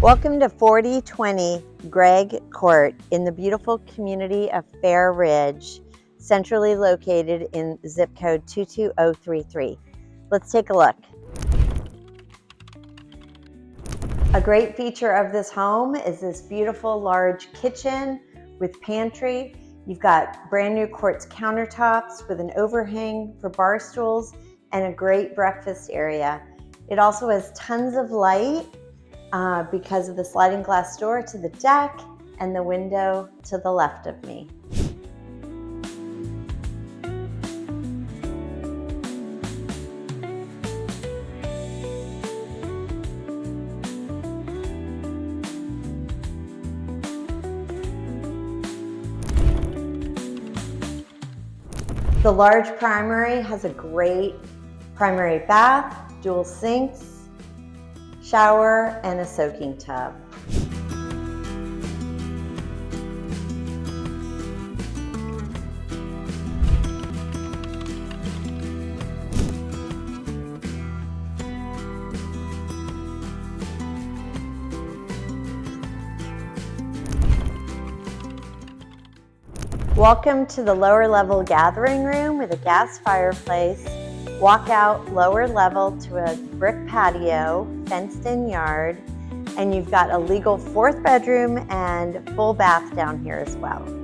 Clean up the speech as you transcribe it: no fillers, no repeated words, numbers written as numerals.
Welcome to 4020 Gregg Court in the beautiful community of Fair Ridge, centrally located in zip code 22033. Let's take a look. A great feature of this home is this beautiful large kitchen with pantry. You've got brand new quartz countertops with an overhang for bar stools and a great breakfast area. It also has tons of light because of the sliding glass door to the deck and the window to the left of me. The large primary has a great primary bath, dual sinks, shower, and a soaking tub. Welcome to the lower level gathering room with a gas fireplace. Walk out lower level to a brick patio, fenced in yard, and you've got a legal 4th bedroom and full bath down here as well.